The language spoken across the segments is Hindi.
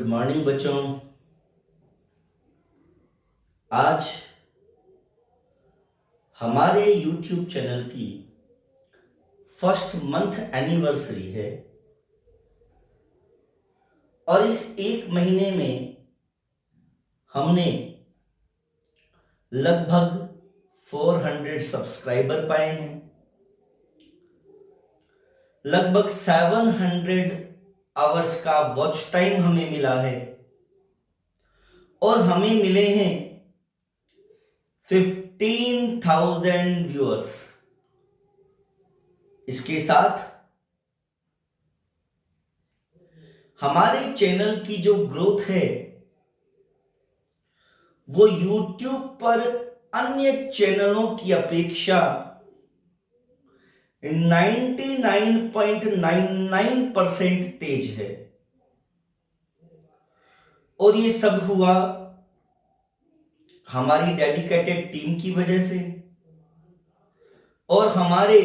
गुड मॉर्निंग बच्चों। आज हमारे YouTube चैनल की फर्स्ट मंथ एनिवर्सरी है और इस एक महीने में हमने लगभग 400 सब्सक्राइबर पाए हैं, लगभग 700 आवर्स का वॉच टाइम हमें मिला है और हमें मिले हैं 15,000 व्यूअर्स। इसके साथ हमारे चैनल की जो ग्रोथ है वो YouTube पर अन्य चैनलों की अपेक्षा 99.99% तेज है और ये सब हुआ हमारी डेडिकेटेड टीम की वजह से और हमारे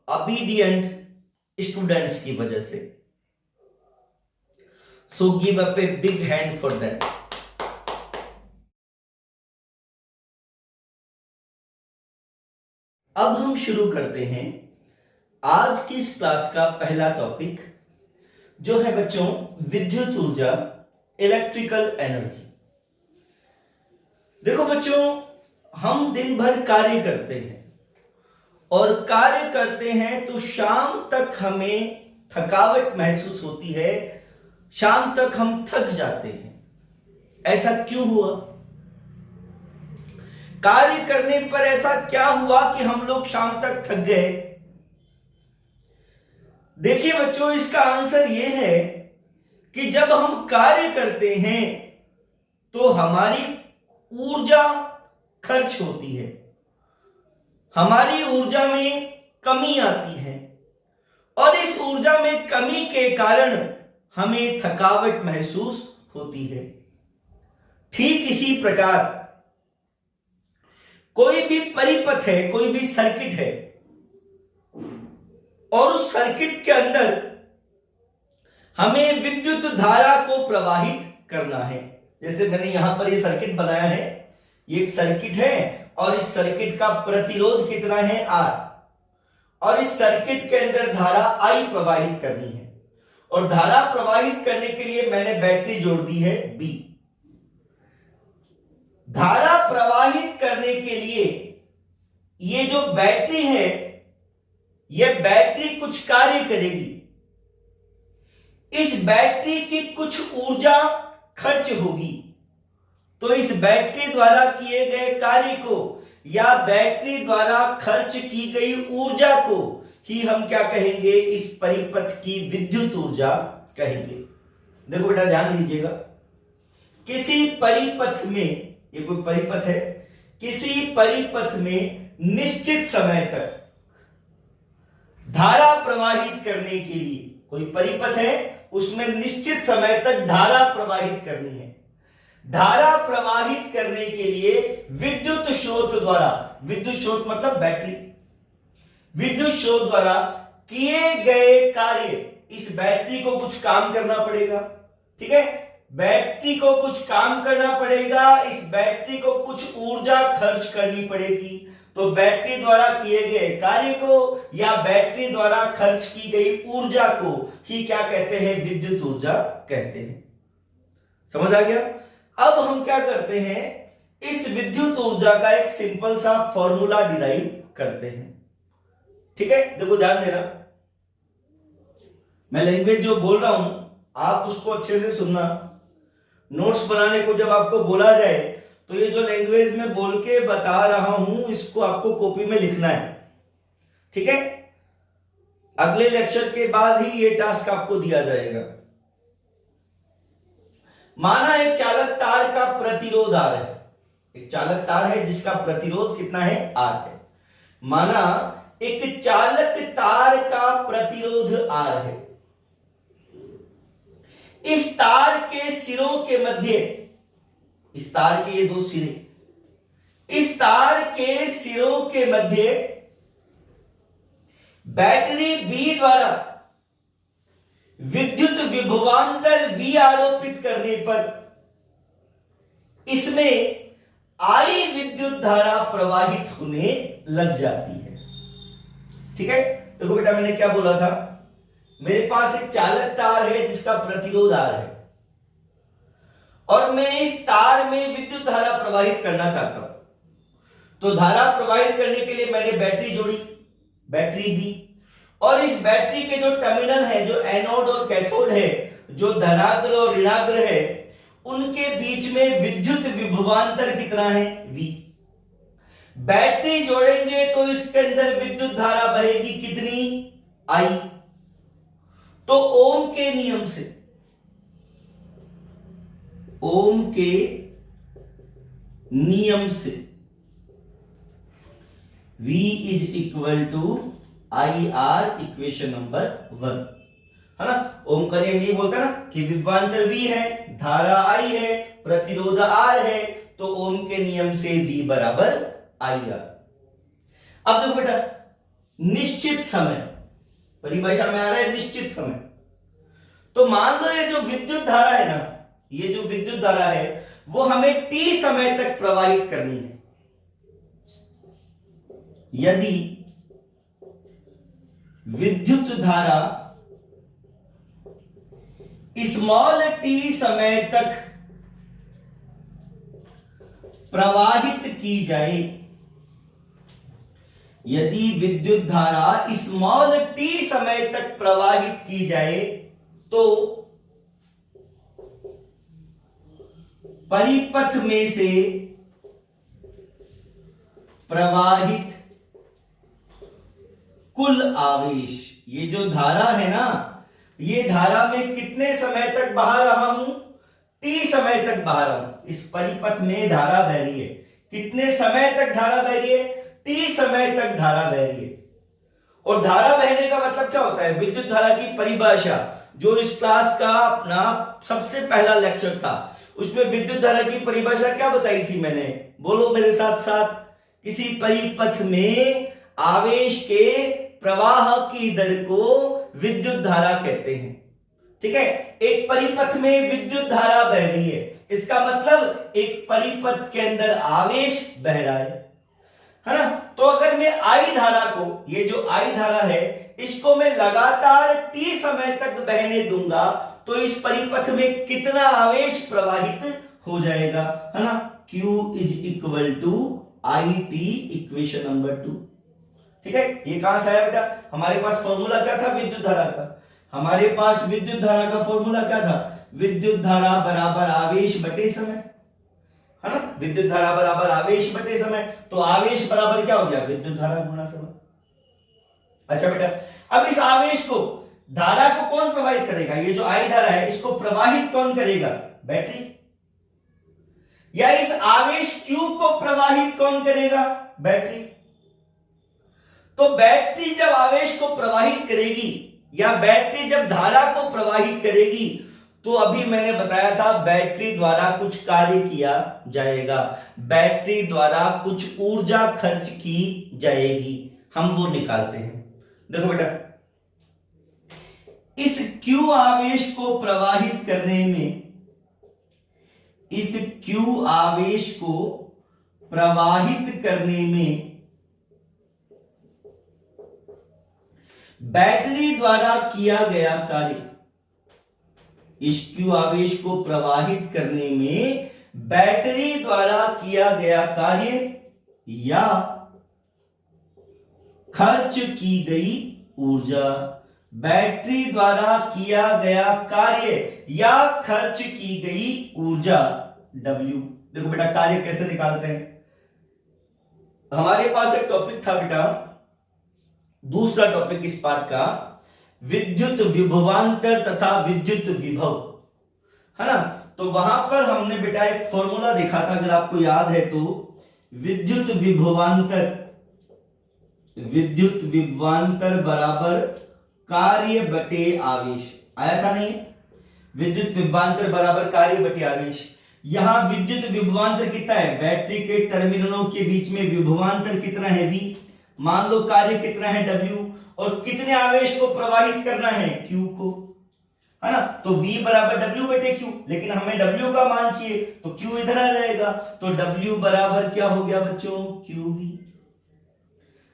obedient स्टूडेंट्स की वजह से। So give up a big hand for them. अब हम शुरू करते हैं आज की इस क्लास का पहला टॉपिक, जो है बच्चों विद्युत ऊर्जा, इलेक्ट्रिकल एनर्जी। देखो बच्चों, हम दिन भर कार्य करते हैं और कार्य करते हैं तो शाम तक हमें थकावट महसूस होती है, शाम तक हम थक जाते हैं। ऐसा क्यों हुआ? कार्य करने पर ऐसा क्या हुआ कि हम लोग शाम तक थक गए? देखिए बच्चों, इसका आंसर यह है कि जब हम कार्य करते हैं तो हमारी ऊर्जा खर्च होती है, हमारी ऊर्जा में कमी आती है और इस ऊर्जा में कमी के कारण हमें थकावट महसूस होती है। ठीक इसी प्रकार कोई भी परिपथ है, कोई भी सर्किट है और उस सर्किट के अंदर हमें विद्युत धारा को प्रवाहित करना है। जैसे मैंने यहां पर ये सर्किट बनाया है, ये एक सर्किट है और इस सर्किट का प्रतिरोध कितना है, R, और इस सर्किट के अंदर धारा I प्रवाहित करनी है और धारा प्रवाहित करने के लिए मैंने बैटरी जोड़ दी है B। धारा प्रवाहित करने के लिए ये जो बैटरी है, यह बैटरी कुछ कार्य करेगी, इस बैटरी की कुछ ऊर्जा खर्च होगी, तो इस बैटरी द्वारा किए गए कार्य को या बैटरी द्वारा खर्च की गई ऊर्जा को ही हम क्या कहेंगे, इस परिपथ की विद्युत ऊर्जा कहेंगे। देखो बेटा ध्यान दीजिएगा, किसी परिपथ में, ये कोई परिपथ है, किसी परिपथ में निश्चित समय तक धारा प्रवाहित करने के लिए, कोई परिपथ है उसमें निश्चित समय तक धारा प्रवाहित करनी है। धारा प्रवाहित करने के लिए विद्युत स्रोत द्वारा, विद्युत स्रोत मतलब बैटरी, विद्युत स्रोत द्वारा किए गए कार्य, इस बैटरी को कुछ काम करना पड़ेगा। ठीक है, बैटरी को कुछ काम करना पड़ेगा, इस बैटरी को कुछ ऊर्जा खर्च करनी पड़ेगी। तो बैटरी द्वारा किए गए कार्य को या बैटरी द्वारा खर्च की गई ऊर्जा को ही क्या कहते हैं, विद्युत ऊर्जा कहते हैं। समझ आ गया? अब हम क्या करते हैं, इस विद्युत ऊर्जा का एक सिंपल सा फॉर्मूला डिराइव करते हैं। ठीक है, देखो ध्यान देना, मैं लैंग्वेज जो बोल रहा हूं आप उसको अच्छे से सुनना। नोट्स बनाने को जब आपको बोला जाए तो ये जो लैंग्वेज में बोल के बता रहा हूं इसको आपको कॉपी में लिखना है। ठीक है, अगले लेक्चर के बाद ही ये टास्क आपको दिया जाएगा। माना एक चालक तार का प्रतिरोध R है, एक चालक तार है जिसका प्रतिरोध कितना है, R है। माना एक चालक तार का प्रतिरोध R है, इस तार के सिरों के मध्य, इस तार के ये दो सिरे, इस तार के सिरों के मध्य बैटरी B द्वारा विद्युत विभवांतर V आरोपित करने पर इसमें I विद्युत धारा प्रवाहित होने लग जाती है। ठीक है, देखो बेटा मैंने क्या बोला था, मेरे पास एक चालक तार है जिसका प्रतिरोध R है और मैं इस तार में विद्युत धारा प्रवाहित करना चाहता हूं। तो धारा प्रवाहित करने के लिए मैंने बैटरी जोड़ी, बैटरी B, और इस बैटरी के जो टर्मिनल है, जो एनोड और कैथोड है, जो धनाग्र और ऋणाग्र है, उनके बीच में विद्युत विभवांतर कितना है, V। बैटरी जोड़ेंगे तो इसके अंदर विद्युत धारा बहेगी कितनी, I। तो ओम के नियम से, ओम के नियम से V is equal to IR, equation number 1, है ना। ओम का नियम ये बोलता है ना कि विभवांतर V है, धारा I है, प्रतिरोध R है, तो ओम के नियम से V बराबर IR। अब देखो बेटा, निश्चित समय, परिभाषा में आ रहा है निश्चित समय। तो मान लो ये जो विद्युत धारा है ना, ये जो विद्युत धारा है वो हमें t समय तक प्रवाहित करनी है। यदि विद्युत धारा स्मॉल t समय तक प्रवाहित की जाए, यदि विद्युत धारा स्मॉल t समय तक प्रवाहित की जाए तो परिपथ में से प्रवाहित कुल आवेश, ये जो धारा है ना, ये धारा में कितने समय तक बहा रहा हूं, t समय तक बहा रहा हूं। इस परिपथ में धारा बह रही है, कितने समय तक धारा बह रही है, t समय तक धारा बह रही है। और धारा बहने का मतलब क्या होता है, विद्युत धारा की परिभाषा जो इस क्लास का अपना सबसे पहला लेक्चर था, उसमें विद्युत धारा की परिभाषा क्या बताई थी मैंने, बोलो मेरे साथ साथ। किसी परिपथ में आवेश के प्रवाह की दर को विद्युत धारा कहते हैं। ठीक है, एक परिपथ में विद्युत धारा बह रही है, इसका मतलब एक परिपथ के अंदर आवेश बह रहा है ना। तो अगर मैं I धारा को, ये जो I धारा है, इसको मैं लगातार t समय तक बहने दूंगा तो इस परिपथ में कितना आवेश प्रवाहित हो जाएगा, है ना। Q is equal to IT, equation number 2। ठीक है, ये कहां से आया बेटा, हमारे पास फॉर्मूला क्या था विद्युत धारा का, हमारे पास विद्युत धारा का फॉर्मूला क्या था, विद्युत धारा बराबर आवेश बटे समय, है ना। विद्युत धारा बराबर आवेश बटे समय, तो आवेश बराबर क्या हो गया, विद्युत धारा गुणा समय। अच्छा बेटा, अब इस आवेश को, धारा को कौन प्रवाहित करेगा, ये जो I धारा है इसको प्रवाहित कौन करेगा, बैटरी। या इस आवेश Q को प्रवाहित कौन करेगा, बैटरी। तो बैटरी जब आवेश को प्रवाहित करेगी या बैटरी जब धारा को प्रवाहित करेगी, तो अभी मैंने बताया था बैटरी द्वारा कुछ कार्य किया जाएगा, बैटरी द्वारा कुछ ऊर्जा खर्च की जाएगी, हम वो निकालते हैं। देखो बेटा, इस Q आवेश को प्रवाहित करने में, इस Q आवेश को प्रवाहित करने में बैटरी द्वारा किया गया कार्य, इस Q आवेश को प्रवाहित करने में बैटरी द्वारा किया गया कार्य या खर्च की गई ऊर्जा, बैटरी द्वारा किया गया कार्य या खर्च की गई ऊर्जा W। देखो बेटा, कार्य कैसे निकालते हैं, हमारे पास एक टॉपिक था बेटा, दूसरा टॉपिक इस पाठ का, विद्युत विभवांतर तथा विद्युत विभव, है ना। तो वहां पर हमने बेटा एक फॉर्मूला देखा था, अगर आपको याद है तो, विद्युत विभवांतर, विद्युत विभवांतर बराबर कार्य बटे आवेश, आया था नहीं, विद्युत विभवांतर बराबर कार्य बटे आवेश। यहां विद्युत विभवांतर कितना है, बैटरी के टर्मिनलों के बीच में विभवांतर कितना है, V, मान लो कार्य कितना है, W, और कितने आवेश को प्रवाहित करना है, Q को। है ना। तो V बराबर W बटे Q, लेकिन हमें W का मान चाहिए तो Q इधर आ जाएगा, तो W बराबर क्या हो गया बच्चों, QV।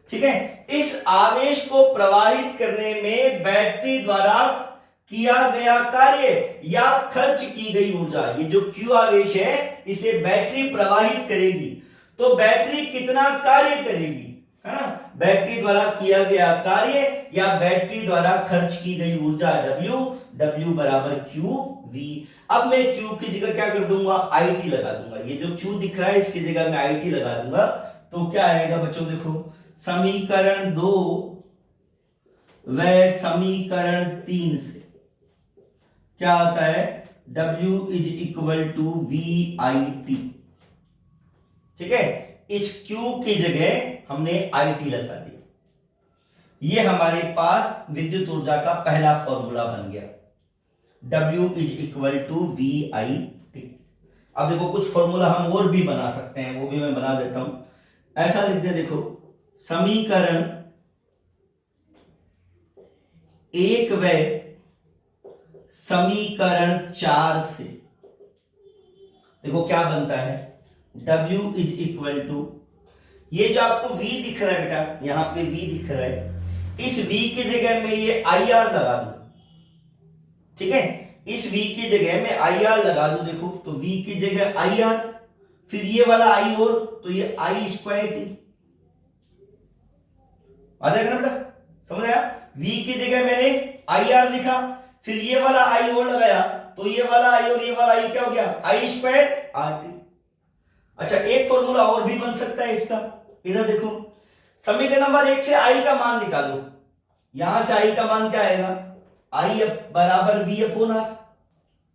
ठीक है, इस आवेश को प्रवाहित करने में बैटरी द्वारा किया गया कार्य या खर्च की गई ऊर्जा, ये जो Q आवेश है इसे बैटरी प्रवाहित करेगी, तो बैटरी कितना कार्य करेगी, है ना। बैटरी द्वारा किया गया कार्य या बैटरी द्वारा खर्च की गई ऊर्जा W बराबर QV। अब मैं Q की जगह क्या कर दूंगा, IT लगा दूंगा, ये जो Q दिख रहा है इसकी जगह मैं IT लगा दूंगा, तो क्या आएगा बच्चों, देखो समीकरण 2 व समीकरण 3 से क्या आता है, W is equal to VIT। ठीक है, इस Q की जगह हमने IT लगा दिया, ये हमारे पास विद्युत ऊर्जा का पहला फॉर्मूला बन गया, W is equal to VIT। अब देखो कुछ फॉर्मूला हम और भी बना सकते हैं, वो भी मैं बना देता हूं। ऐसा लिखते हैं, देखो समीकरण 1 व समीकरण 4 से देखो क्या बनता है, W इज इक्वल टू, ये जो आपको V दिख रहा है बेटा, यहां पे V दिख रहा है, इस V की जगह में ये IR लगा दूं। ठीक है, इस V की जगह में IR लगा दूं, देखो तो V की जगह IR, फिर ये वाला I और, तो ये I स्क्वायर T आ जाएगा ना बेटा, समझ आया। V की जगह मैंने IR लिखा, फिर ये वाला I और लगाया, तो ये वाला I और ये वाला I क्या हो गया, I स्क्वायर RT। अच्छा, एक फॉर्मूला और भी बन सकता है इसका, इधर देखो समीकरण नंबर 1 से I का मान निकालो, यहां से I का मान क्या आएगा, I बराबर V अपॉन R,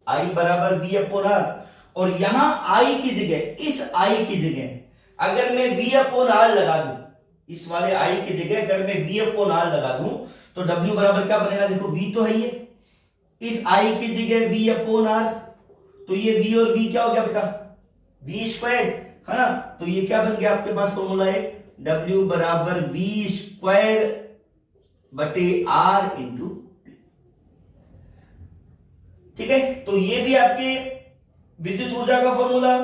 I बराबर V अपॉन R, और यहां I की जगह, इस I की जगह अगर मैं V अपॉन R लगा दूं, इस वाले I की जगह अगर मैं V अपॉन R लगा दूं, तो W बराबर क्या बनेगा, देखो V तो है ये, इस I की जगह V अपॉन R, तो ये V और V क्या हो गया बेटा, V स्क्वायर, है ना। तो ये क्या बन गया आपके पास फॉर्मूला है, W बराबर V स्क्वायर बटे R इंटू। ठीक है, तो ये भी आपके विद्युत ऊर्जा का फॉर्मूला,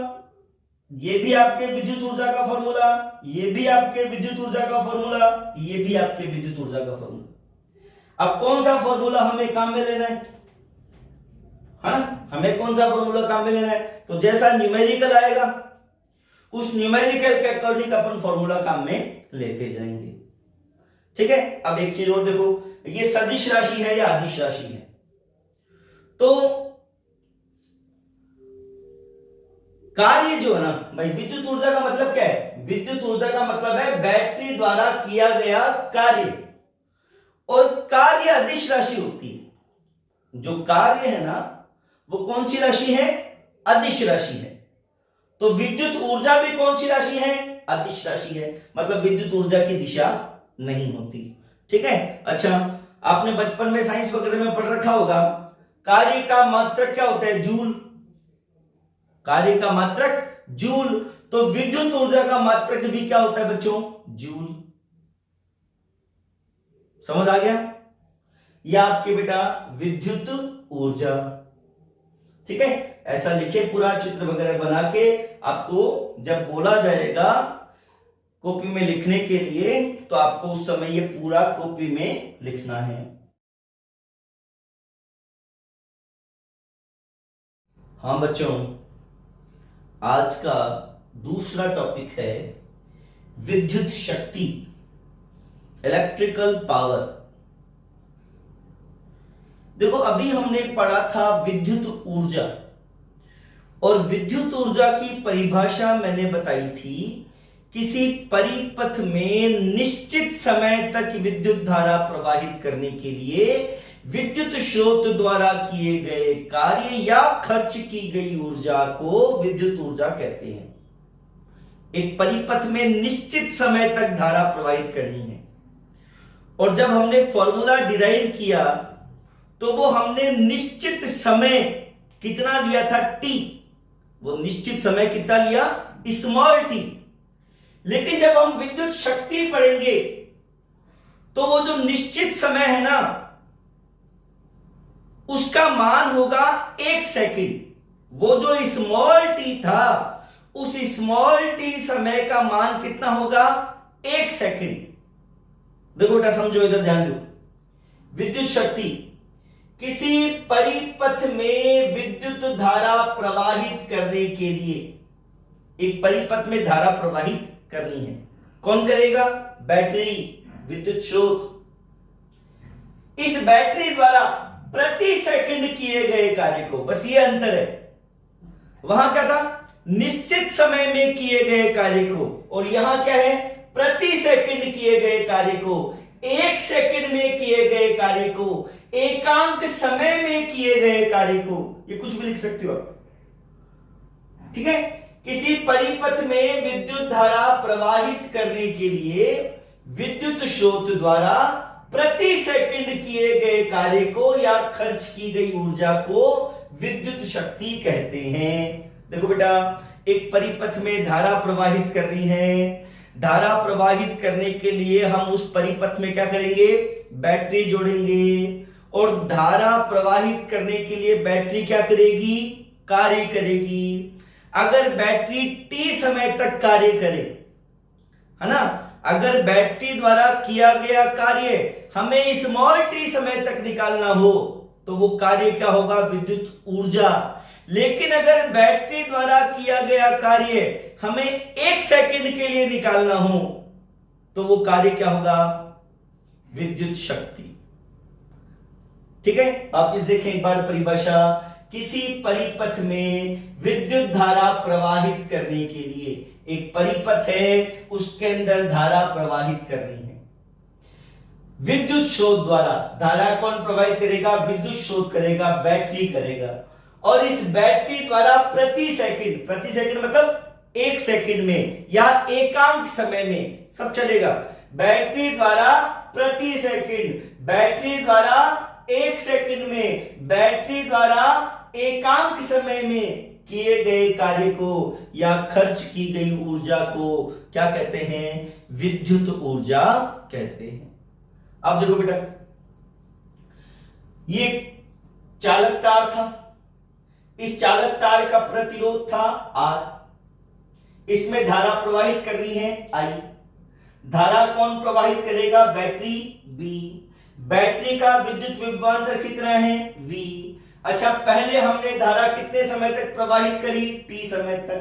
ये भी आपके विद्युत ऊर्जा का फॉर्मूला, ये भी आपके विद्युत ऊर्जा का फॉर्मूला, ये भी आपके विद्युत ऊर्जा का फॉर्मूला। अब कौन सा फॉर्मूला हमें काम में लेना है ना, हमें कौन सा फॉर्मूला काम में लेना है, तो जैसा न्यूमेरिकल आएगा उस न्यूमेरिकल के अकॉर्डिंग अपन फॉर्मूला काम में लेते जाएंगे। ठीक है, अब एक चीज और देखो, ये सदिश राशि है या अदिश राशि है, तो कार्य जो है ना भाई, विद्युत ऊर्जा का मतलब क्या है, विद्युत ऊर्जा का मतलब है बैटरी द्वारा किया गया कार्य, और कार्य अदिश राशि होती है। जो कार्य है ना वो कौन सी राशि है, अदिश राशि है। तो विद्युत ऊर्जा भी कौन सी राशि है, अदिश राशि है, मतलब विद्युत ऊर्जा की दिशा नहीं होती। ठीक है, अच्छा आपने बचपन में साइंस वगैरह में पढ़ रखा होगा, कार्य का मात्रक क्या होता है, जूल, कार्य का मात्रक जूल, तो विद्युत ऊर्जा का मात्रक भी क्या होता है बच्चों, जूल। समझ आ गया, यह आपके बेटा विद्युत ऊर्जा। ठीक है, ऐसा लिखे पूरा चित्र वगैरह बना के, आपको जब बोला जाएगा कॉपी में लिखने के लिए, तो आपको उस समय ये पूरा कॉपी में लिखना है। हाँ बच्चों, आज का दूसरा टॉपिक है विद्युत शक्ति, इलेक्ट्रिकल पावर। देखो अभी हमने पढ़ा था विद्युत ऊर्जा, और विद्युत ऊर्जा की परिभाषा मैंने बताई थी, किसी परिपथ में निश्चित समय तक विद्युत धारा प्रवाहित करने के लिए विद्युत स्रोत द्वारा किए गए कार्य या खर्च की गई ऊर्जा को विद्युत ऊर्जा कहते हैं। एक परिपथ में निश्चित समय तक धारा प्रवाहित करनी है, और जब हमने फॉर्मूला डिराइव किया तो वो हमने निश्चित समय कितना लिया था, टी, वो निश्चित समय कितना लिया, स्मॉल टी। लेकिन जब हम विद्युत शक्ति पढ़ेंगे तो वो जो निश्चित समय है ना, उसका मान होगा 1 सेकंड। वो जो स्मॉल टी था, उस स्मॉल टी समय का मान कितना होगा? 1 सेकंड। देखो बेटा समझो, इधर ध्यान दो। विद्युत शक्ति, किसी परिपथ में विद्युत धारा प्रवाहित करने के लिए, एक परिपथ में धारा प्रवाहित करनी है, कौन करेगा? बैटरी, विद्युत स्रोत। इस बैटरी द्वारा प्रति सेकंड किए गए कार्य को, बस ये अंतर है। वहां क्या था? निश्चित समय में किए गए कार्य को, और यहां क्या है? प्रति सेकंड किए गए कार्य को, 1 सेकंड में किए गए कार्य को, एकांक समय में किए गए कार्य को। ये कुछ भी लिख सकते हो आप, ठीक है। किसी परिपथ में विद्युत धारा प्रवाहित करने के लिए विद्युत स्रोत द्वारा प्रति सेकंड किए गए कार्य को या खर्च की गई ऊर्जा को विद्युत शक्ति कहते हैं। देखो बेटा, एक परिपथ में धारा प्रवाहित करनी है। धारा प्रवाहित करने के लिए हम उस परिपथ में क्या करेंगे? बैटरी जोड़ेंगे। और धारा प्रवाहित करने के लिए बैटरी क्या करेगी? कार्य करेगी। अगर बैटरी T समय तक कार्य करे, है ना, अगर बैटरी द्वारा किया गया कार्य हमें स्मॉल t समय तक निकालना हो, तो वो कार्य क्या होगा? विद्युत ऊर्जा। लेकिन अगर बैटरी द्वारा किया गया कार्य हमें 1 सेकंड के लिए निकालना हो, तो वो कार्य क्या होगा? विद्युत शक्ति। ठीक है, आप इस देखें एक बार परिभाषा। किसी परिपथ में विद्युत धारा प्रवाहित करने के लिए, एक परिपथ है, उसके अंदर धारा प्रवाहित करनी है। विद्युत स्रोत द्वारा धारा कौन प्रवाहित करेगा? विद्युत स्रोत करेगा, बैटरी करेगा। और इस बैटरी द्वारा प्रति सेकंड मतलब 1 सेकंड में या एकांक समय में, सब चलेगा। बैटरी द्वारा प्रति सेकंड, बैटरी द्वारा 1 सेकंड में, बैटरी द्वारा एकांक समय में किए गए कार्य को या खर्च की गई ऊर्जा को क्या कहते हैं? विद्युत ऊर्जा कहते हैं। अब देखो बेटा, ये चालक तार था, इस चालक तार का प्रतिरोध था R, इसमें धारा प्रवाहित करनी है I। धारा कौन प्रवाहित करेगा? Battery B। बैटरी का विद्युत विभवांतर कितना है? V। अच्छा, पहले हमने धारा कितने समय तक प्रवाहित करी? T समय तक।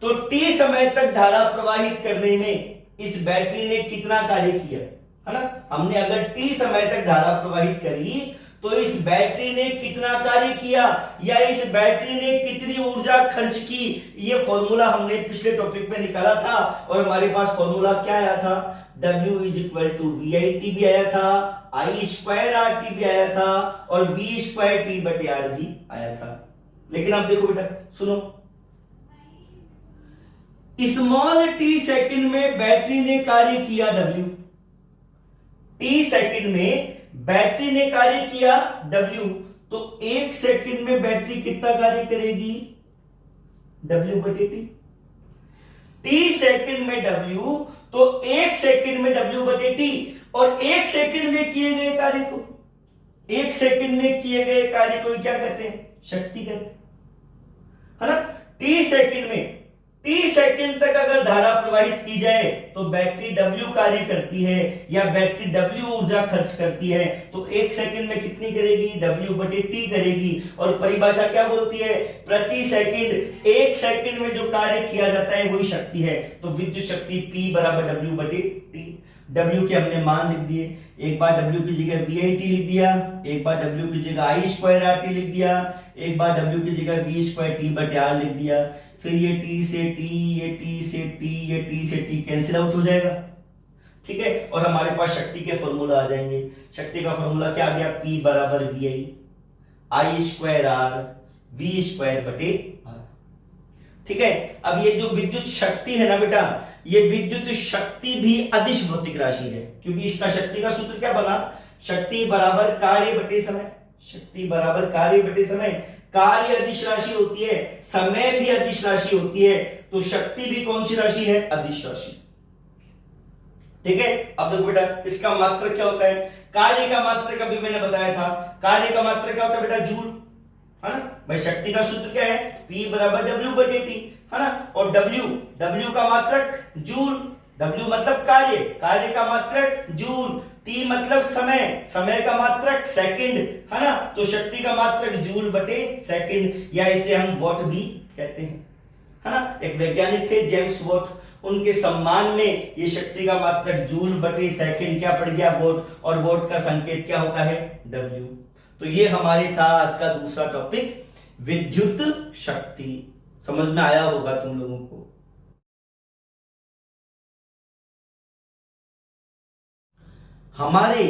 तो T समय तक धारा प्रवाहित करने में इस बैटरी ने कितना कार्य किया, है ना? हमने अगर T समय तक धारा प्रवाहित करी तो इस बैटरी ने कितना कार्य किया या इस बैटरी ने कितनी ऊर्जा खर्च की, ये फॉर्मूला हमने पिछले टॉपिक में निकाला था। और हमारे पास फॉर्मूला क्या आया था? W = VIT भी आया था, I²RT भी आया था, और V²T/R भी आया था। लेकिन आप देखो बेटा, सुनो, स्मॉल t सेकंड में बैटरी ने कार्य किया W, t सेकंड में बैटरी ने कार्य किया W, तो 1 सेकंड में बैटरी कितना कार्य करेगी? W/T। T सेकंड में W, तो 1 सेकंड में W/T। और 1 सेकंड में किए गए कार्य को, 1 सेकंड में किए गए कार्य को क्या कहते हैं? शक्ति कहते हैं, है ना? T सेकंड तक अगर धारा प्रवाहित की जाए तो बैटरी W कार्य करती है या बैटरी W ऊर्जा खर्च करती है, तो 1 सेकंड में कितनी करेगी? W/T करेगी। और परिभाषा क्या बोलती है? प्रति सेकंड 1 सेकंड में जो कार्य किया जाता है वही शक्ति है। तो विद्युत शक्ति P = W/T। W के हमने मान लिख दिए, एक बार W की जगह VIT लिख दिया, एक बार W की जगह I²RT लिख दिया, एक बार W की जगह V²T/R लिख दिया। फिर ये T से T, ये T से T, ये T से T कैंसिल आउट हो जाएगा, ठीक है। और हमारे पास शक्ति के फॉर्मूला आ जाएंगे। शक्ति का फॉर्मूला क्या आ गया? P = VI, I²R, V²/R, ठीक है। अब ये जो विद्युत शक्ति है ना बेटा, ये विद्युत शक्ति भी अदिश भौतिक राशि है, क्योंकि इसका शक्ति का सूत्र क्या बना? शक्ति बराबर कार्य बटे समय। शक्ति बराबर कार्य बटे समय। कार्य अदिश राशि होती है, समय भी अदिश राशि होती है, तो शक्ति भी कौन सी राशि है? अदिश राशि। ठीक है। अब देखो बेटा, इसका मात्रक क्या होता है? कार्य का मात्रक अभी मैंने बताया था। कार्य का मात्रक क्या होता है बेटा? जूल, है ना भाई। शक्ति का सूत्र क्या है? P बराबर W/T, है ना। और W का मात्रक जूल, W मतलब कार्य, कार्य का मात्रक जूल, T मतलब समय, समय का मात्रक सेकंड, है ना। तो शक्ति का मात्रक जूल बटे सेकंड, या इसे हम वॉट भी कहते हैं, है ना। एक वैज्ञानिक थे जेम्स वॉट, उनके सम्मान में ये शक्ति का मात्रक जूल बटे सेकंड क्या पड़ गया? वोट। और वोट का संकेत क्या होता है? W। तो ये हमारे था आज का दूसरा टॉपिक, विद्युत शक्ति। समझ में आया होगा तुम लोगों को। हमारे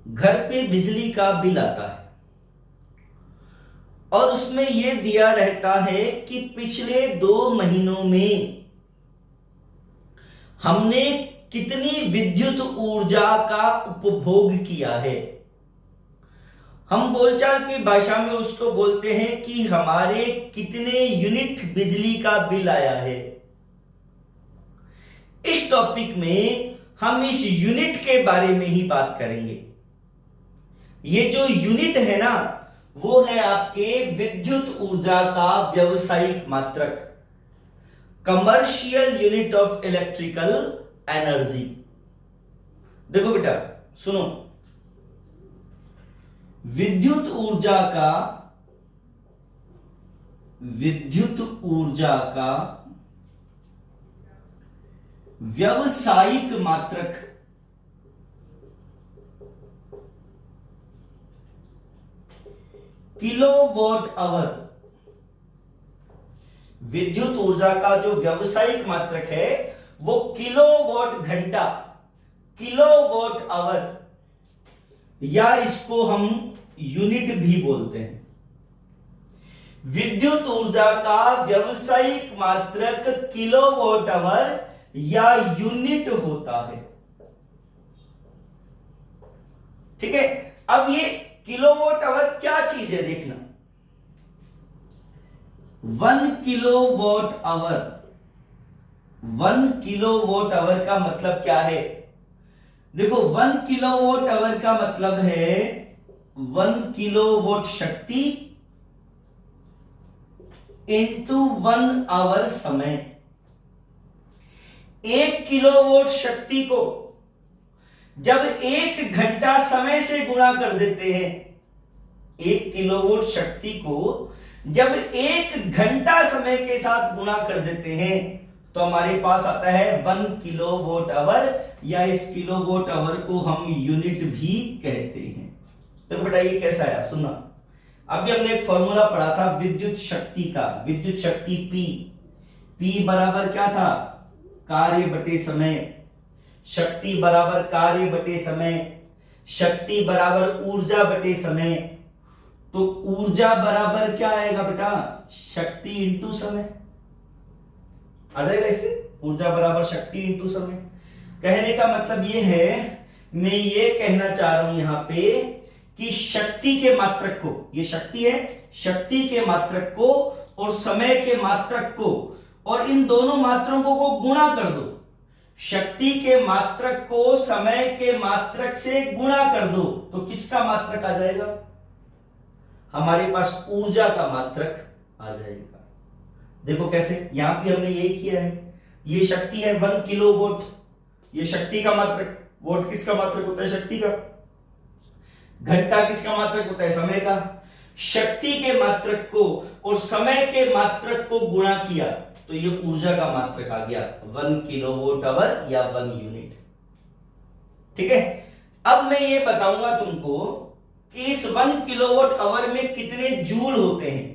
घर पे बिजली का बिल आता है और उसमें यह दिया रहता है कि पिछले 2 महीनों में हमने कितनी विद्युत ऊर्जा का उपभोग किया है। हम बोलचाल की भाषा में उसको बोलते हैं कि हमारे कितने यूनिट बिजली का बिल आया है। इस टॉपिक में हम इस यूनिट के बारे में ही बात करेंगे। ये जो यूनिट है ना, वो है आपके विद्युत ऊर्जा का व्यावसायिक मात्रक, commercial unit of electrical energy. देखो बेटा सुनो, विद्युत ऊर्जा का व्यावसायिक मात्रक किलोवाट आवर। विद्युत ऊर्जा का जो व्यावसायिक मात्रक है वो किलोवाट घंटा, किलोवाट आवर, या इसको हम यूनिट भी बोलते हैं। विद्युत ऊर्जा का व्यावसायिक मात्रक किलोवाट आवर या यूनिट होता है। ठीक है। अब ये किलोवाट आवर क्या चीज है देखना। 1 किलोवाट आवर, 1 किलोवाट आवर का मतलब क्या है? देखो 1 किलोवाट आवर का मतलब है 1 किलोवाट शक्ति इंटू 1 आवर समय। 1 किलोवाट शक्ति को जब 1 घंटा समय से गुणा कर देते हैं, 1 किलोवाट शक्ति को जब 1 घंटा समय के साथ गुणा कर देते हैं तो हमारे पास आता है 1 किलोवाट आवर, या इस किलोवाट आवर को हम यूनिट भी कहते हैं। तो बेटा ये कैसा आया सुनना। अभी हमने एक फॉर्मूला पढ़ा था विद्युत शक्ति का, विद्युत शक्ति P बराबर क्या था? कार्य बटे समय। शक्ति बराबर कार्य बटे समय, शक्ति बराबर ऊर्जा बटे समय। तो ऊर्जा बराबर क्या आएगा बेटा? शक्ति इंटू समय आ जाएगा इससे। ऊर्जा बराबर शक्ति इंटू समय। कहने का मतलब ये है, मैं ये कहना चाह रहा हूं यहां पे कि शक्ति के मात्रक को, ये शक्ति है, शक्ति के मात्रक को और समय के मात्रक को, और इन दोनों मात्रकों को गुणा कर दो। शक्ति के मात्रक को समय के मात्रक से गुणा कर दो तो किसका मात्रक आ जाएगा? हमारे पास ऊर्जा का मात्रक आ जाएगा। देखो कैसे, यहां भी हमने यही किया है। ये शक्ति है 1 किलोवाट, ये शक्ति का मात्रक, वोट किसका मात्रक होता है? शक्ति का। घंटा किसका मात्रक होता है? समय का। शक्ति के मात्रक को और समय के मात्रक को गुणा किया तो ये ऊर्जा का मात्रक आ गया 1 किलोवाट आवर या 1 यूनिट। ठीक है। अब मैं ये बताऊंगा तुमको कि इस 1 किलोवाट आवर में कितने जूल होते हैं,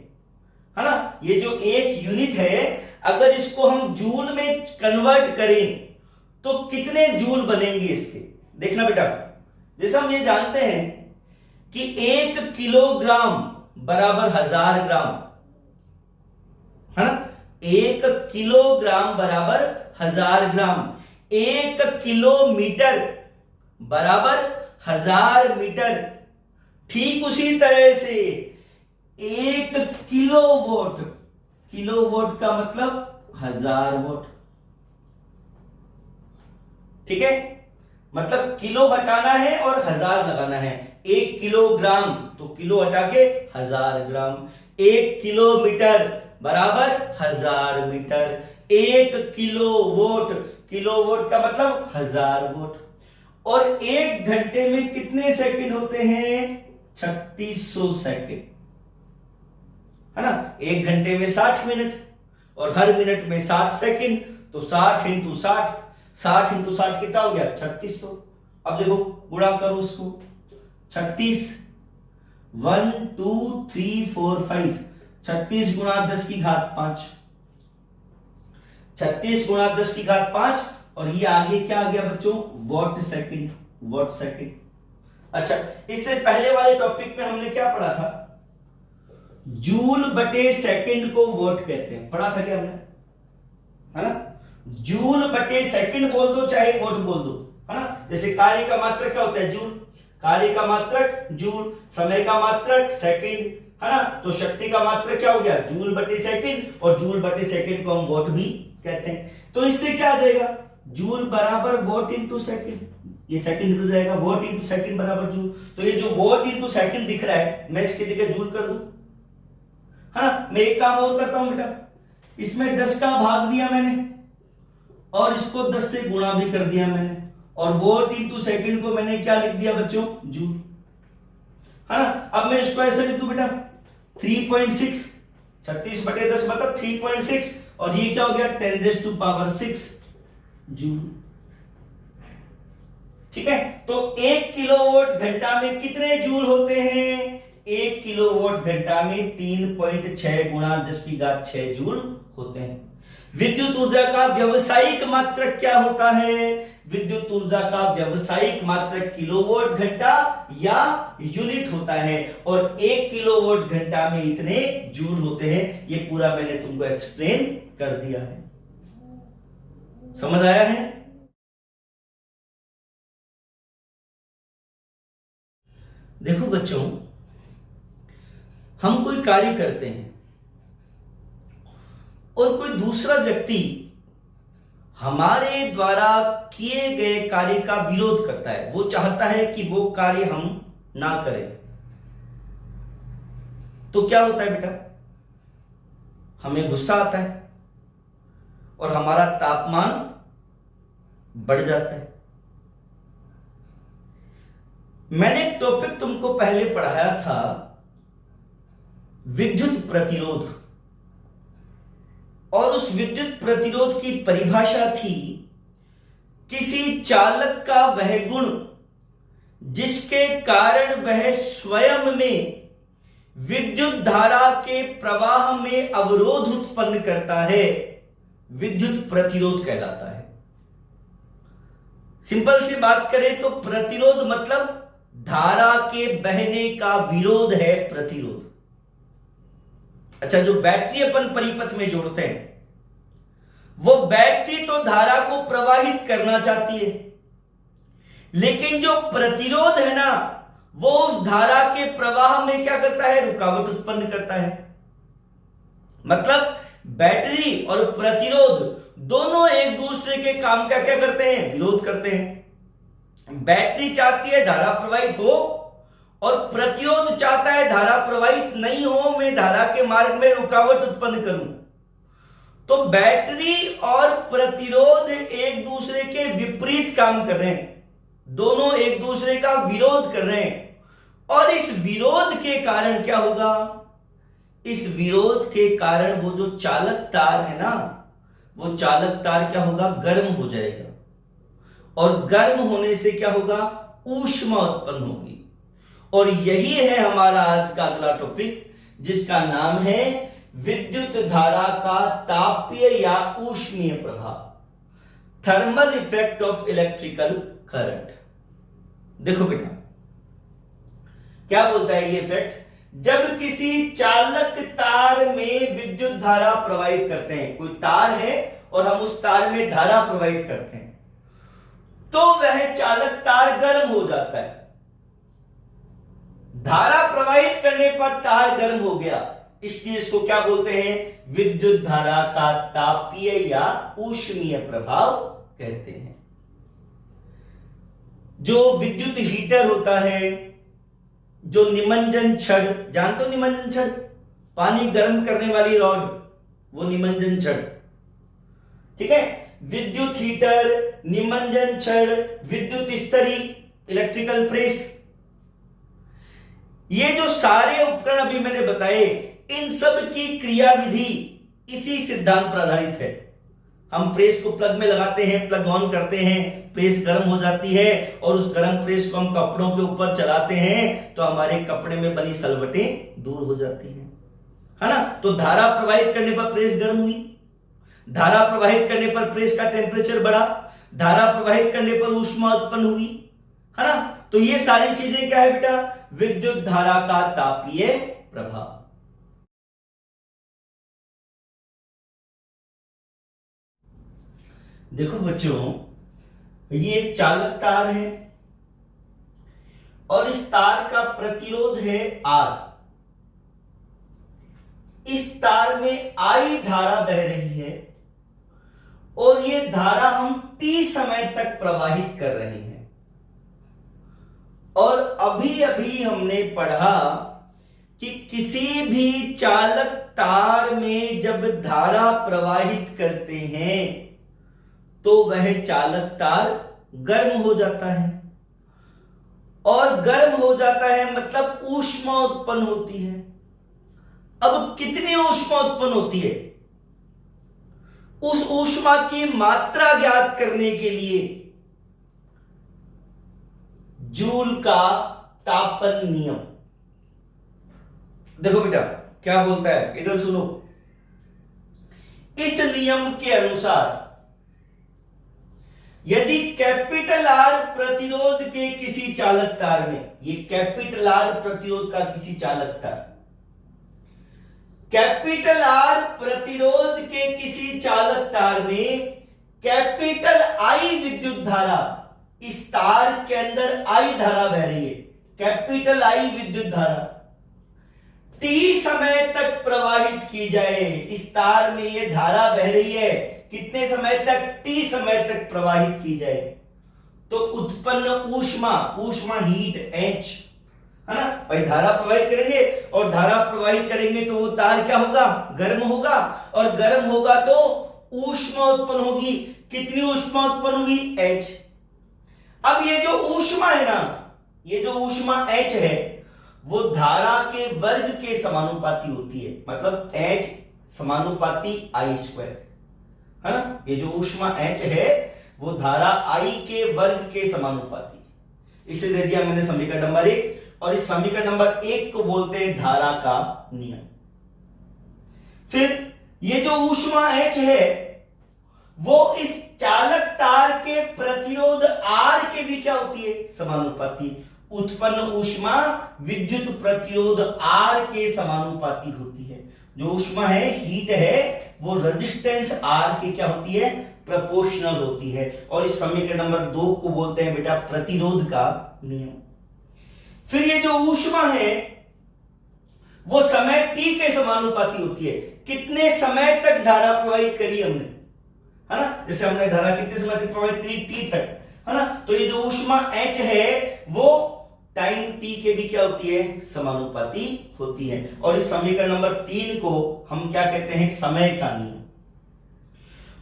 है ना। ये जो 1 यूनिट है, अगर इसको हम जूल में कन्वर्ट करें तो कितने जूल बनेंगे इसके? देखना बेटा, जैसे हम ये जानते हैं कि 1 किलोग्राम बराबर 1000 ग्राम, है ना। 1 किलोग्राम बराबर 1000 ग्राम। 1 किलोमीटर बराबर 1000 मीटर। ठीक उसी तरह से 1 किलोवाट, किलोवाट का मतलब 1000 वाट। ठीक है, मतलब किलो हटाना है और 1000 लगाना है। 1 किलोग्राम तो किलो हटा के 1000 ग्राम। 1 किलोमीटर बराबर 1000 मीटर। 1 किलोवोट, किलोवोट का मतलब 1000 वोट। और 1 घंटे में कितने सेकंड होते हैं? 3600 सेकंड, है ना। 1 घंटे में 60 मिनट और हर मिनट में 60 सेकंड, तो 60 इंटू 60, 60 इंटू 60 कितना हो गया? 3600। अब देखो गुणा करो उसको, 36, 1 2 3 4 5, 36 गुणा 10 की घात 5, 36 गुणा 10 की घात 5, और ये आगे क्या आ गया बच्चों? What second, what second. अच्छा, इससे पहले वाले टॉपिक में हमने क्या पढ़ा था? जूल बटे सेकंड को वॉट कहते हैं, पढ़ा था क्या हमने? है ना, जूल बटे सेकंड बोल दो चाहे वोट बोल दो, है ना। जैसे कार्य का मात्रक क्या होता है? जूल। कार्य का मात्रक जूल, समय का मात्रक सेकंड, है ना। तो शक्ति का मात्रक क्या हो गया? जूल बटे सेकंड, और जूल बटे सेकंड को हम वोट भी कहते हैं। तो इससे क्या आ जाएगा? जूल बराबर वोट इंटू सेकंड, ये सेकंड हो जाएगा, वोट इंटू सेकंड बराबर जूल। तो ये जो वोट इंटू सेकंड दिख रहा है, मैं इसकी जगह जूल कर दूं, है ना। मैं एक काम और करता हूं बेटा, इसमें 10 का भाग दिया मैंने और इसको 10 से गुणा भी कर दिया मैंने, और वोट इंटू सेकंड को मैंने क्या लिख दिया बच्चों? जूल, है ना। अब मैं इसको ऐसे लिख दूं बेटा, 3.6, 36 बटे 10 मतलब 3.6, और ये क्या हो गया? 10⁶ जूल। ठीक है, तो 1 किलोवाट घंटा में कितने जूल होते हैं? 1 किलोवाट घंटा में 3.6 गुणा 10 की घात 6 जूल होते हैं। विद्युत ऊर्जा का व्यावसायिक मात्रक क्या होता है? विद्युत ऊर्जा का व्यावसायिक मात्रक किलोवाट घंटा या यूनिट होता है, और 1 किलोवाट घंटा में इतने जूल होते हैं। ये पूरा मैंने तुमको एक्सप्लेन कर दिया है, समझ आया है? देखो बच्चों, हम कोई कार्य करते हैं और कोई दूसरा व्यक्ति हमारे द्वारा किए गए कार्य का विरोध करता है, वो चाहता है कि वो कार्य हम ना करें, तो क्या होता है बेटा? हमें गुस्सा आता है और हमारा तापमान बढ़ जाता है। मैंने एक टॉपिक तुमको पहले पढ़ाया था, विद्युत प्रतिरोध, और उस विद्युत प्रतिरोध की परिभाषा थी किसी चालक का वह गुण जिसके कारण वह स्वयं में विद्युत धारा के प्रवाह में अवरोध उत्पन्न करता है, विद्युत प्रतिरोध कहलाता है। सिंपल सी बात करें तो प्रतिरोध मतलब धारा के बहने का विरोध है प्रतिरोध। अच्छा, जो बैटरी अपन परिपथ में जोड़ते हैं, वो बैटरी तो धारा को प्रवाहित करना चाहती है, लेकिन जो प्रतिरोध है ना, वो उस धारा के प्रवाह में क्या करता है? रुकावट उत्पन्न करता है। मतलब बैटरी और प्रतिरोध दोनों एक दूसरे के काम का क्या करते हैं? विरोध करते हैं। बैटरी चाहती है धारा प्रवाहित हो, और प्रतिरोध चाहता है धारा प्रवाहित नहीं हो, मैं धारा के मार्ग में रुकावट उत्पन्न करूं। तो बैटरी और प्रतिरोध एक दूसरे के विपरीत काम कर रहे हैं, दोनों एक दूसरे का विरोध कर रहे हैं, और इस विरोध के कारण क्या होगा? इस विरोध के कारण वो जो चालक तार है ना, वो चालक तार क्या होगा? गर्म हो जाएगा, और गर्म होने से क्या होगा? ऊष्मा उत्पन्न होगी। और यही है हमारा आज का अगला टॉपिक, जिसका नाम है विद्युत धारा का तापीय या ऊष्मीय प्रभाव, thermal effect of electrical current. देखो बेटा, क्या बोलता है ये इफेक्ट? जब किसी चालक तार में विद्युत धारा प्रवाहित करते हैं, कोई तार है और हम उस तार में धारा प्रवाहित करते हैं, तो वह चालक तार गर्म हो जाता है। धारा प्रवाहित करने पर तार गर्म हो गया, इसलिए इसको क्या बोलते हैं? विद्युत धारा का तापीय या ऊष्मीय प्रभाव कहते हैं। जो विद्युत हीटर होता है, जो निमज्जन छड़, जानते हो निमज्जन छड़, पानी गर्म करने वाली रॉड, वो निमज्जन छड़, ठीक है। विद्युत हीटर, निमज्जन छड़, विद्युत इस्त्री, इलेक्ट्रिकल प्रेस, ये जो सारे उपकरण अभी मैंने बताए, इन सब की क्रियाविधि इसी सिद्धांत पर आधारित है। हम प्रेस को प्लग में लगाते हैं, प्लग ऑन करते हैं, प्रेस गर्म हो जाती है और उस गर्म प्रेस को हम कपड़ों के ऊपर चलाते हैं तो हमारे कपड़े में बनी सलवटें दूर हो जाती हैं, है ना। तो धारा प्रवाहित करने पर प्रेस गर्म हुई, धारा प्रवाहित करने पर प्रेस का टेम्परेचर बढ़ा, धारा प्रवाहित करने पर ऊष्मा उत्पन्न हुई, है ना। तो ये सारी चीजें क्या है बेटा, विद्युत धारा का तापीय प्रभाव। देखो बच्चों, ये एक चालक तार है और इस तार का प्रतिरोध है R। इस तार में I धारा बह रही है और ये धारा हम T समय तक प्रवाहित कर रहे हैं। और अभी अभी हमने पढ़ा कि किसी भी चालक तार में जब धारा प्रवाहित करते हैं तो वह चालक तार गर्म हो जाता है, और गर्म हो जाता है मतलब ऊष्मा उत्पन्न होती है। अब कितनी ऊष्मा उत्पन्न होती है, उस ऊष्मा की मात्रा ज्ञात करने के लिए जूल का तापन नियम, देखो बेटा क्या बोलता है, इधर सुनो। इस नियम के अनुसार यदि कैपिटल R प्रतिरोध के किसी चालक तार में, ये कैपिटल R प्रतिरोध का किसी चालक तार, कैपिटल R प्रतिरोध के किसी चालक तार में कैपिटल I विद्युत धारा, इस तार के अंदर I धारा बह रही है, कैपिटल I विद्युत धारा T समय तक प्रवाहित की जाए। इस तार में ये धारा बह रही है, कितने समय तक, T समय तक प्रवाहित की जाए, तो उत्पन्न ऊष्मा, ऊष्मा हीट H, है ना। भाई धारा प्रवाहित करेंगे और धारा प्रवाहित करेंगे तो वो तार क्या होगा, गर्म होगा, और गर्म होगा तो ऊष्मा उत्पन्न होगी। कितनी ऊष्मा उत्पन्न होगी, H। अब ये जो ऊष्मा है ना, ये जो ऊष्मा H है वो धारा के वर्ग के समानुपाती होती है, मतलब H समानुपाती I स्क्वायर, है ना। ये जो ऊष्मा H है वो धारा I के वर्ग के समानुपाती। इसे दे दिया मैंने समीकरण नंबर 1, और इस समीकरण नंबर 1 को बोलते हैं धारा का नियम। फिर ये जो ऊष्मा H है वो इस चालक तार के प्रतिरोध R के भी क्या होती है, समानुपाती। उत्पन्न ऊष्मा विद्युत प्रतिरोध R के समानुपाती होती है। जो ऊष्मा है, हीट है, वो रेजिस्टेंस R के क्या होती है, प्रोपोर्शनल होती है। और इस समीकरण नंबर 2 को बोलते हैं बेटा प्रतिरोध का नियम। फिर ये जो ऊष्मा है वो समय T के समानुपाती होती है। कितने समय तक धारा प्रवाहित करी हमने, है ना। जैसे हमने धारा कितने समय तक प्रवाहित करी, T तक, है ना। तो ये जो ऊष्मा H है वो टाइम T के भी क्या होती है, समानुपाती होती है। और इस समीकरण नंबर 3 को हम क्या कहते हैं, समय का नियम।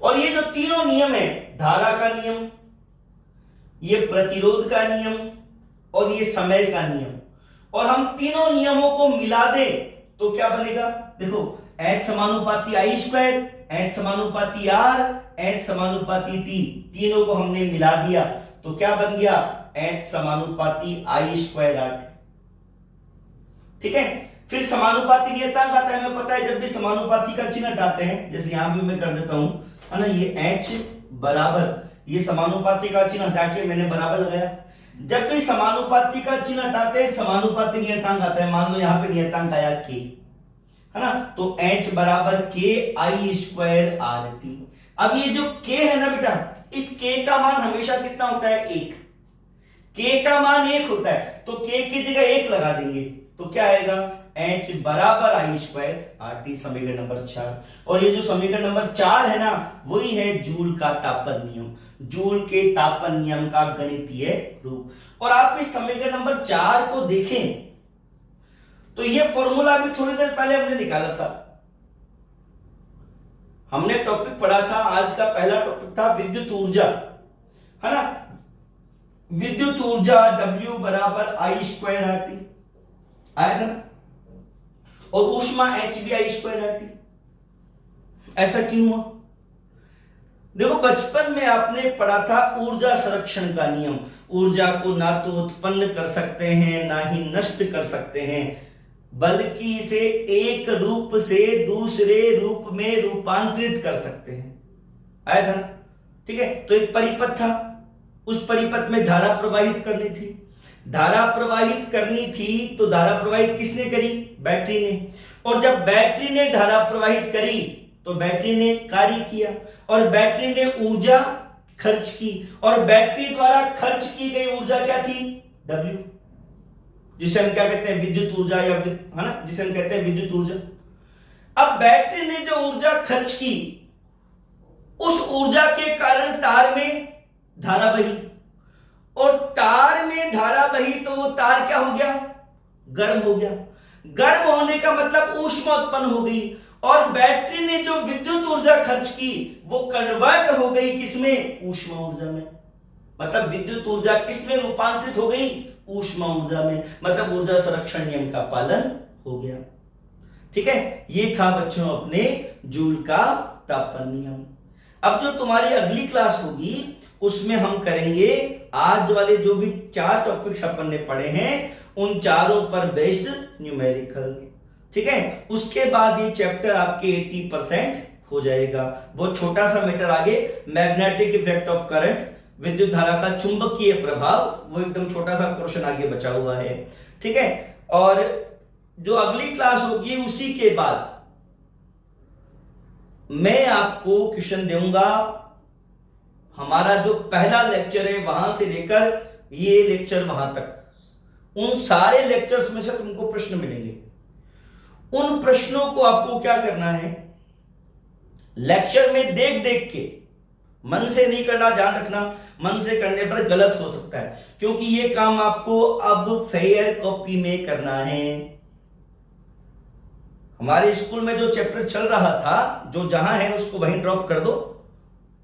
और ये जो तीनों नियम है, धारा का नियम, ये प्रतिरोध का नियम और ये समय का नियम, और हम तीनों नियमों को मिला दें तो क्या बनेगा, देखो H समानुपाती I स्क्वायर, H समानुपाती R, H समानुपाती T, तीनों को हमने मिला दिया तो क्या बन गया, H समानुपाती I स्क्वायर R। ठीक है। फिर समानुपाती नियतांक आता है, हमें पता है जब भी समानुपाती का चिन्ह हटाते हैं, जैसे यहां भी मैं कर देता हूं, है ना, ये H बराबर, ये समानुपाती का चिन्ह हटा के मैंने बराबर लगाया। जब भी समानुपाती का चिन्ह हटाते हैं समानुपाती नियतांक आता है। मान लो यहां पे नियतांक आया K, है ना, तो H बराबर K I स्क्वायर RT। अब ये जो K है ना बेटा, इस K का मान हमेशा कितना होता है, 1। K का मान 1 होता है तो K की जगह 1 लगा देंगे तो क्या आएगा, H बराबर आई स्क्वायर आर टी, समीकरण नंबर 4। और ये जो समीकरण नंबर 4 है ना, वही है जूल का तापन नियम, जूल के तापन नियम का गणितीय रूप। और आप इस समीकरण नंबर 4 को देखें तो ये फॉर्मूला भी थोड़ी देर पहले हमने निकाला था। हमने टॉपिक पढ़ा था, आज का पहला टॉपिक था विद्युत ऊर्जा, है ना। विद्युत ऊर्जा W बराबर आई स्क्वायर आर टी आया था ना, और ऊष्मा H भी आई स्क्वायर आर टी। ऐसा क्यों हुआ? देखो, बचपन में आपने पढ़ा था ऊर्जा संरक्षण का नियम। ऊर्जा को ना तो उत्पन्न कर सकते हैं ना ही नष्ट कर सकते हैं, बल्कि इसे एक रूप से दूसरे रूप में रूपांतरित कर सकते हैं। आया था ना, ठीक है। तो एक परिपथ था, उस परिपथ में धारा प्रवाहित करनी थी। धारा प्रवाहित करनी थी तो धारा प्रवाहित किसने करी? बैटरी ने। और जब बैटरी ने धारा प्रवाहित करी तो बैटरी ने कार्य किया, और बैटरी ने ऊर्जा खर्च की, और बैटरी द्वारा खर्च की गई ऊर्जा क्या थी? W, जिसे हम क्या कहते हैं? विद्युत ऊर्जा, या है ना, जिसे हम कहते हैं विद्युत ऊर्जा। अब बैटरी ने जो ऊर्जा खर्च की, उस ऊर्जा के कारण तार में धारा बही, और तार में धारा बही तो वो तार क्या हो गया? गर्म हो गया। गर्म होने का मतलब ऊष्मा उत्पन्न हो गई, और बैटरी ने जो विद्युत ऊर्जा खर्च की वो कन्वर्ट हो गई किसमें? ऊष्मा ऊर्जा में। मतलब विद्युत ऊर्जा किसमें रूपांतरित हो गई? ऊष्मा ऊर्जा में। मतलब ऊर्जा संरक्षण नियम का पालन हो गया। ठीक है, ये था बच्चों अपने जूल का तापन नियम। अब जो तुम्हारी अगली क्लास होगी उसमें हम करेंगे आज वाले जो भी 4 टॉपिक्स अपन ने पढ़े हैं उन चारों पर बेस्ड न्यूमेरिकल। ठीक है, उसके बाद ये चैप्टर आपके 80% हो जाएगा। बहुत छोटा सा मैटर आगे, मैग्नेटिक इफेक्ट ऑफ करंट, विद्युत धारा का चुंबकीय प्रभाव, वो एकदम छोटा सा पोर्शन आगे बचा हुआ है। ठीक है, और जो अगली क्लास होगी उसी के बाद मैं आपको क्वेश्चन दूंगा। हमारा जो पहला लेक्चर है वहां से लेकर ये लेक्चर वहां तक, उन सारे लेक्चर्स में से तुमको प्रश्न मिलेंगे। उन प्रश्नों को आपको क्या करना है? लेक्चर में देख देख के, मन से नहीं करना, ध्यान रखना, मन से करने पर गलत हो सकता है, क्योंकि ये काम आपको अब फेयर कॉपी में करना है। हमारे स्कूल में जो चैप्टर चल रहा था, जो जहां है उसको वहीं ड्रॉप कर दो,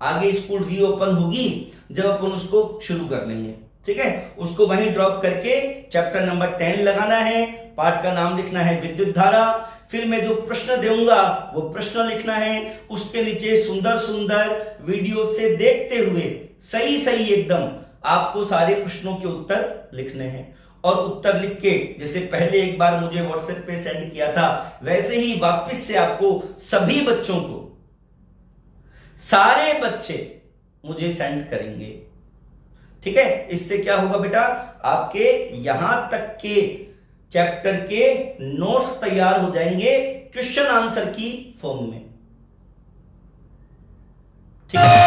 आगे स्कूल रीओपन होगी जब अपन उसको शुरू कर लेंगे। ठीक है, उसको वहीं ड्रॉप करके चैप्टर नंबर 10 लगाना है, पाठ का नाम लिखना है विद्युत धारा, फिर मैं जो प्रश्न दूंगा वो प्रश्न लिखना है, उसके नीचे सुंदर सुंदर वीडियो से देखते हुए सही सही एकदम आपको सारे प्रश्नों के उत्तर लिखने हैं। और उत्तर लिख के जैसे पहले एक बार मुझे व्हाट्सएप पे सेंड किया था, वैसे ही वापस से आपको सभी बच्चों को, सारे बच्चे मुझे सेंड करेंगे। ठीक है, इससे क्या होगा बेटा, आपके यहां तक के चैप्टर के नोट्स तैयार हो जाएंगे क्वेश्चन आंसर की फॉर्म में। ठीक है।